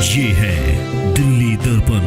ये है दिल्ली दर्पण।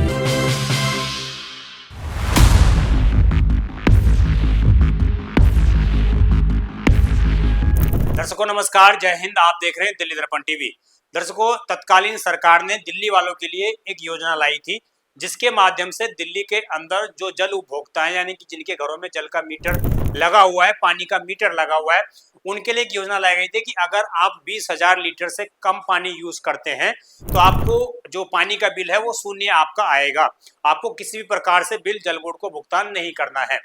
दर्शकों नमस्कार, जय हिंद। आप देख रहे हैं दिल्ली दर्पण टीवी। दर्शकों, तत्कालीन सरकार ने दिल्ली वालों के लिए एक योजना लाई थी, जिसके माध्यम से दिल्ली के अंदर जो जल उपभोक्ता हैं, यानी कि जिनके घरों में जल का मीटर लगा हुआ है, पानी का मीटर लगा हुआ है, उनके लिए एक योजना लाई गई थी कि अगर आप 20,000 लीटर से कम पानी यूज करते हैं तो आपको जो पानी का बिल है वो शून्य आपका आएगा। आपको किसी भी प्रकार से बिल जल बोर्ड को भुगतान नहीं करना है।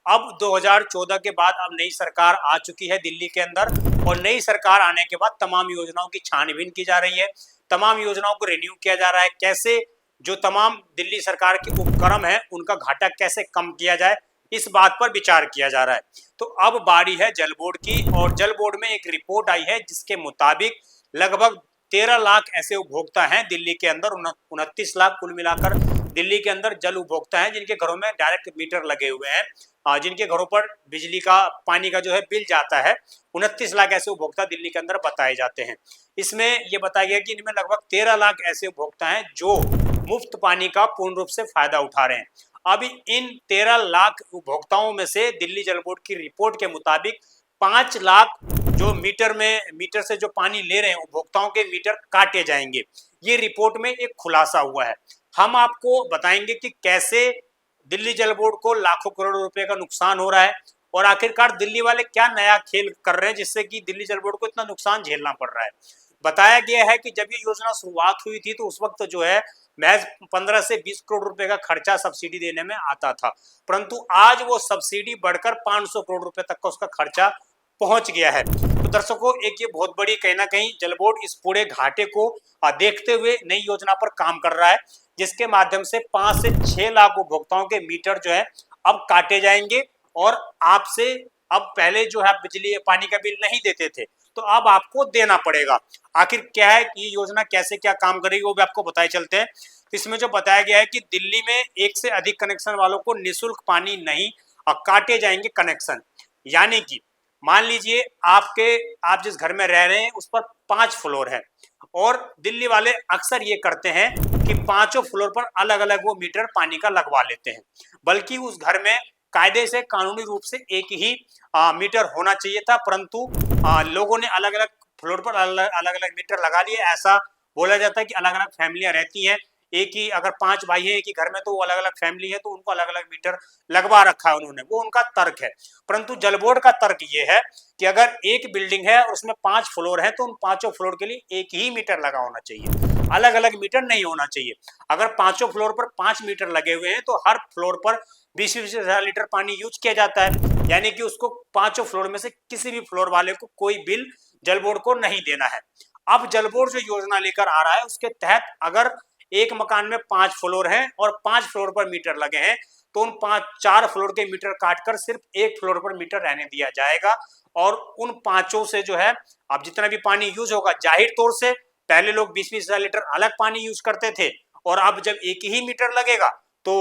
अब 2014 के बाद अब नई सरकार आ चुकी है दिल्ली के अंदर, और नई सरकार आने के बाद तमाम योजनाओं की छानबीन की जा रही है, तमाम योजनाओं को रिन्यू किया जा रहा है। कैसे जो तमाम दिल्ली सरकार के उपक्रम है उनका घाटा कैसे कम किया जाए, इस बात पर विचार किया जा रहा है। तो अब बारी है जल बोर्ड की, और जल बोर्ड में एक रिपोर्ट आई है जिसके मुताबिक लगभग 13 लाख ऐसे उपभोक्ता हैं दिल्ली के अंदर, 29 लाख कुल मिलाकर दिल्ली के अंदर जल उपभोक्ता हैं जिनके घरों में डायरेक्ट मीटर लगे हुए हैं, जिनके घरों पर बिजली का पानी का जो है बिल जाता है। 29 लाख ऐसे उपभोक्ता दिल्ली के अंदर बताए जाते हैं। इसमें यह बताया गया कि इनमें लगभग 13 लाख ऐसे उपभोक्ता हैं जो मुफ्त पानी का पूर्ण रूप से फायदा उठा रहे हैं। अभी इन 13 लाख उपभोक्ताओं में से दिल्ली जल बोर्ड की रिपोर्ट के मुताबिक 5 लाख जो मीटर से जो पानी ले रहे हैं उपभोक्ताओं के मीटर काटे जाएंगे। ये रिपोर्ट में एक खुलासा हुआ है। हम आपको बताएंगे कि कैसे दिल्ली जल बोर्ड को लाखों करोड़ रुपए का नुकसान हो रहा है, और आखिरकार दिल्ली वाले क्या नया खेल कर रहे हैं जिससे कि दिल्ली जल बोर्ड को इतना नुकसान झेलना पड़ रहा है। बताया गया है कि जब ये योजना शुरुआत हुई थी तो उस वक्त जो है महज 15 से 20 करोड़ रुपए का खर्चा सब्सिडी देने में आता था, परंतु आज वो सब्सिडी बढ़कर 500 करोड़ रुपए तक का उसका खर्चा पहुंच गया है। तो दर्शकों, एक ये बहुत बड़ी कहीं ना कहीं जल बोर्ड इस पूरे घाटे को देखते हुए नई योजना पर काम कर रहा है, जिसके माध्यम से 5 से 6 लाख उपभोक्ताओं के मीटर जो है अब काटे जाएंगे, और आपसे अब पहले जो है बिजली पानी का बिल नहीं देते थे तो अब आपको देना पड़ेगा। आखिर क्या है ये योजना, कैसे क्या काम करेगी, वो भी आपको बताए चलते हैं। इसमें जो बताया गया है कि दिल्ली में एक से अधिक कनेक्शन वालों को निःशुल्क पानी नहीं काटे जाएंगे कनेक्शन। यानी कि मान लीजिए आप जिस घर में रह रहे हैं उस पर 5 फ्लोर है, और दिल्ली वाले अक्सर ये करते हैं कि पांचों फ्लोर पर अलग अलग वो मीटर पानी का लगवा लेते हैं, बल्कि उस घर में कायदे से कानूनी रूप से एक ही मीटर होना चाहिए था, परंतु लोगों ने अलग अलग फ्लोर पर अलग अलग मीटर लगा लिए। ऐसा बोला जाता है कि अलग अलग फैमिलियां रहती हैं, एक ही अगर 5 भाई है एक ही घर में तो वो अलग अलग फैमिली है तो उनको अलग अलग मीटर लगवा रखा है उन्होंने, वो उनका तर्क है। परंतु जल बोर्ड का तर्क ये है कि अगर एक बिल्डिंग है और उसमें 5 फ्लोर है तो उन पांचों फ्लोर के लिए एक ही मीटर लगा होना चाहिए, अलग अलग मीटर नहीं होना चाहिए। अगर पांचों फ्लोर पर 5 मीटर लगे हुए हैं तो हर फ्लोर पर 20-20 हजार लीटर पानी यूज किया जाता है, यानी कि उसको पांचों फ्लोर में से किसी भी फ्लोर वाले को कोई बिल जल बोर्ड को नहीं देना है। अब जल बोर्ड जो योजना लेकर आ रहा है उसके तहत अगर एक मकान में 5 फ्लोर हैं और 5 फ्लोर पर मीटर लगे हैं तो उन 4 फ्लोर के मीटर काटकर सिर्फ एक फ्लोर पर मीटर रहने दिया जाएगा, और उन पांचों से जो है अब जितना भी पानी यूज होगा, जाहिर तौर से पहले लोग 20-20 हजार लीटर अलग पानी यूज करते थे, और अब जब एक ही मीटर लगेगा तो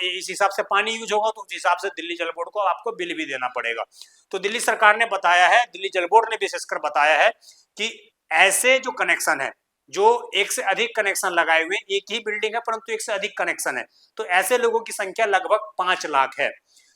इस हिसाब से पानी यूज होगा, तो उस हिसाब से दिल्ली जल बोर्ड को आपको बिल भी देना पड़ेगा। तो दिल्ली सरकार ने बताया है, दिल्ली जल बोर्ड ने विशेषकर बताया है कि ऐसे जो कनेक्शन है, जो एक से अधिक कनेक्शन लगाए हुए, एक ही बिल्डिंग है परंतु एक से अधिक कनेक्शन है, तो ऐसे लोगों की संख्या लगभग 5 लाख है।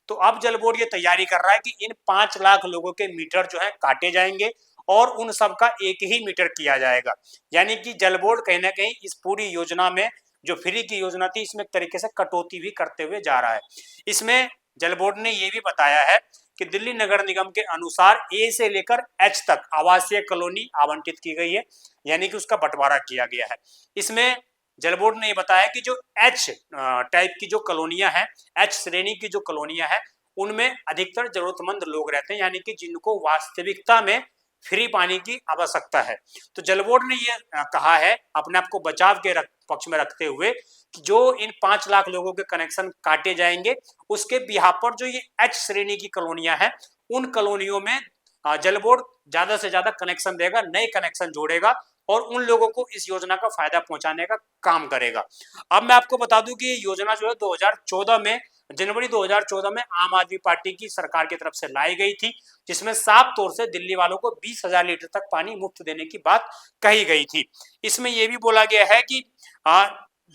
तो अब जल बोर्ड ये तैयारी कर रहा है कि इन 5 लाख लोगों के मीटर जो है काटे जाएंगे और उन सबका एक ही मीटर किया जाएगा। यानी कि जल बोर्ड कहीं ना कहीं इस पूरी योजना में जो फ्री की योजना थी इसमें एक तरीके से कटौती भी करते हुए जा रहा है। इसमें जल बोर्ड ने यह भी बताया है कि दिल्ली नगर निगम के अनुसार ए से लेकर एच तक आवासीय कॉलोनी आवंटित की गई है, यानी कि उसका बंटवारा किया गया है। इसमें जल बोर्ड ने ये बताया कि जो एच टाइप की जो कॉलोनियां हैं, एच श्रेणी की जो कॉलोनियां हैं, उनमें अधिकतर जरूरतमंद लोग रहते हैं, यानी कि जिनको वास्तविकता में फ्री पानी की आवश्यकता है। तो जल बोर्ड ने ये कहा है अपने आप को बचाव के पक्ष में रखते हुए कि जो इन 5 लाख लोगों के कनेक्शन काटे जाएंगे उसके बिहाफ पर जो ये एच श्रेणी की कॉलोनियां हैं उन कॉलोनियों में जल बोर्ड ज्यादा से ज्यादा कनेक्शन देगा, नए कनेक्शन जोड़ेगा और उन लोगों को इस योजना का फायदा पहुंचाने का काम करेगा। अब मैं आपको बता दूं कि ये योजना जो है 2014 में जनवरी 2014 में आम आदमी पार्टी की सरकार की तरफ से लाई गई थी, जिसमें साफ तौर से दिल्ली वालों को 20,000 लीटर तक पानी मुफ्त देने की बात कही गई थी। इसमें यह भी बोला गया है कि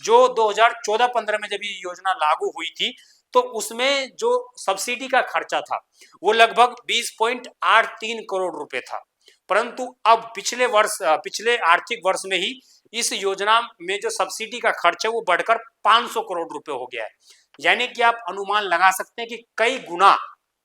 जो 2014-15 में जब ये योजना लागू हुई थी तो उसमें जो सब्सिडी का खर्चा था वो लगभग 20.83 करोड़ रुपए था, परंतु अब पिछले आर्थिक वर्ष में ही इस योजना में जो सब्सिडी का खर्च है वो बढ़कर 500 करोड़ रुपए हो गया है। यानी कि आप अनुमान लगा सकते हैं कि कई गुना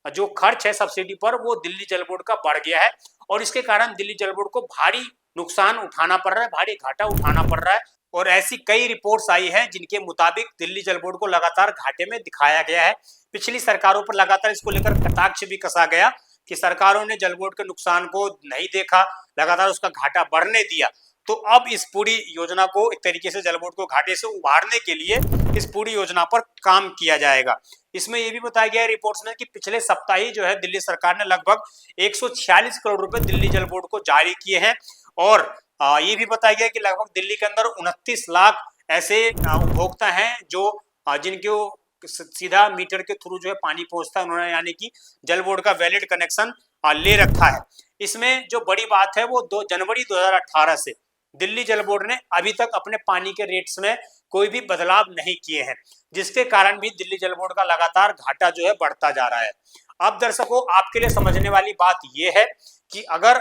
जो खर्च है सब्सिडी पर वो दिल्ली जल बोर्ड का बढ़ गया है और इसके कारण दिल्ली जल बोर्ड को भारी नुकसान उठाना पड़ रहा है, भारी घाटा उठाना पड़ रहा है। और ऐसी कई रिपोर्ट्स आई हैं जिनके मुताबिक दिल्ली जल बोर्ड को लगातार घाटे में दिखाया गया है। पिछली सरकारों पर लगातार इसको लेकर कटाक्ष भी कसा गया कि सरकारों ने जल बोर्ड के नुकसान को नहीं देखा, लगातार उसका घाटा बढ़ने दिया। तो अब इस पूरी योजना को एक तरीके से जल बोर्ड को घाटे से उबारने के लिए इस पूरी योजना पर काम किया जाएगा। इसमें यह भी बताया गया है रिपोर्ट्स में कि पिछले सप्ताह ही जो है दिल्ली सरकार ने लगभग 146 करोड़ रुपए दिल्ली जल बोर्ड को जारी किए हैं और ये भी बताया गया कि लगभग दिल्ली के अंदर 29 लाख ऐसे उपभोक्ता हैं जो जिनके सीधा मीटर के थ्रू जो है पानी पहुंचता है, उन्होंने यानी कि जल बोर्ड का वैलिड कनेक्शन ले रखा है। इसमें जो बड़ी बात है वो 2 जनवरी 2018 से दिल्ली जल बोर्ड ने अभी तक अपने पानी के रेट्स में कोई भी बदलाव नहीं किए हैं, जिसके कारण भी दिल्ली जल बोर्ड का लगातार घाटा जो है बढ़ता जा रहा है। अब दर्शकों, आपके लिए समझने वाली बात यह है कि अगर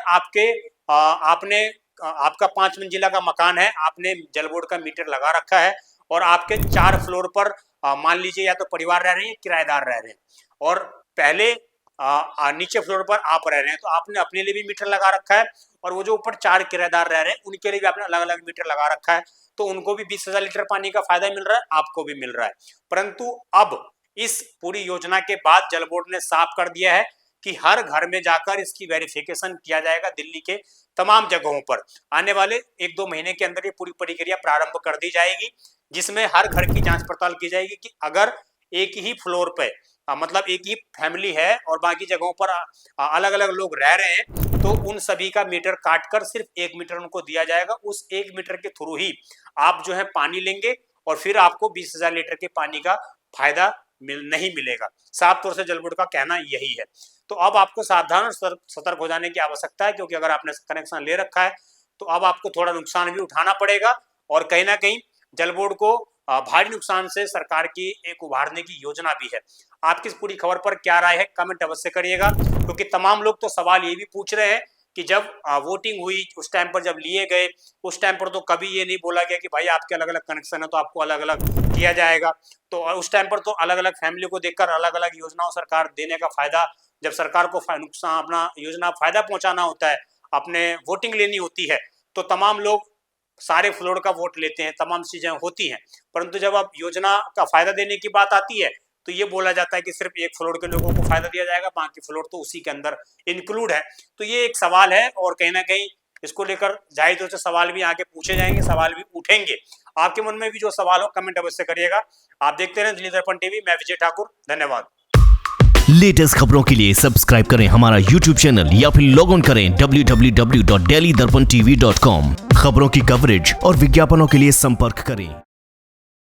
आपका 5 मंजिला का मकान है, आपने जल बोर्ड का मीटर लगा रखा है और आपके 4 फ्लोर पर मान लीजिए या तो परिवार रह रहे हैं, किराएदार रह रहे हैं और पहले नीचे फ्लोर पर आप रह रहे हैं, तो आपने अपने लिए भी मीटर लगा रखा है और वो जो ऊपर 4 किराएदार रह रहे हैं उनके लिए भी आपने अलग अलग मीटर लगा रखा है, तो उनको भी 20,000 लीटर पानी का फायदा मिल रहा है, आपको भी मिल रहा है। परंतु अब इस पूरी योजना के बाद जल बोर्ड ने साफ कर दिया है कि हर घर में जाकर इसकी वेरिफिकेशन किया जाएगा। दिल्ली के तमाम जगहों पर आने वाले 1-2 महीने के अंदर ये पूरी प्रक्रिया प्रारंभ कर दी जाएगी, जिसमें हर घर की जांच पड़ताल की जाएगी कि अगर एक ही फ्लोर पे मतलब एक ही फैमिली है और बाकी जगहों पर अलग अलग लोग रह रहे हैं तो उन सभी का मीटर काटकर सिर्फ 1 मीटर उनको दिया जाएगा। उस 1 मीटर के थ्रू ही आप जो है पानी लेंगे और फिर आपको 20,000 लीटर के पानी का फायदा नहीं मिलेगा। साफ तौर से जल बोर्ड का कहना यही है। तो अब आपको सावधान और सतर्क हो जाने की आवश्यकता है, क्योंकि अगर आपने कनेक्शन ले रखा है तो अब आपको थोड़ा नुकसान भी उठाना पड़ेगा और कहीं ना कहीं जल बोर्ड को भारी नुकसान से सरकार की एक उभारने की योजना भी है। आपकी इस पूरी खबर पर क्या राय है, कमेंट अवश्य करिएगा, क्योंकि तमाम लोग तो सवाल ये भी पूछ रहे हैं कि जब वोटिंग हुई उस टाइम पर जब लिए गए उस टाइम पर तो कभी ये नहीं बोला गया कि भाई आपके अलग अलग कनेक्शन है तो आपको अलग अलग किया जाएगा। तो उस टाइम पर तो अलग अलग फैमिली को देखकर अलग अलग योजनाओं सरकार देने का फायदा, जब सरकार को नुकसान अपना योजना फायदा पहुंचाना होता है, अपने वोटिंग लेनी होती है, तो तमाम लोग सारे फ्लोर का वोट लेते हैं, तमाम चीजें होती हैं। परंतु जब अब योजना का फायदा देने की बात आती है तो ये बोला जाता है कि सिर्फ 1 फ्लोर के लोगों को फायदा दिया जाएगा, बाकी फ्लोर तो उसी के अंदर इंक्लूड है। तो ये एक सवाल है और कहीं ना कहीं इसको लेकर जाहिर तौर से सवाल भी आगे पूछे जाएंगे, सवाल भी उठेंगे। आपके मन में भी जो सवाल हो कमेंट अवश्य करिएगा। आप देखते रहें दिल्ली दर्पण टीवी। मैं विजय ठाकुर, धन्यवाद। लेटेस्ट खबरों के लिए सब्सक्राइब करें हमारा YouTube चैनल या फिर लॉग ऑन करें www.delhidarpantv.com। खबरों की कवरेज और विज्ञापनों के लिए संपर्क करें।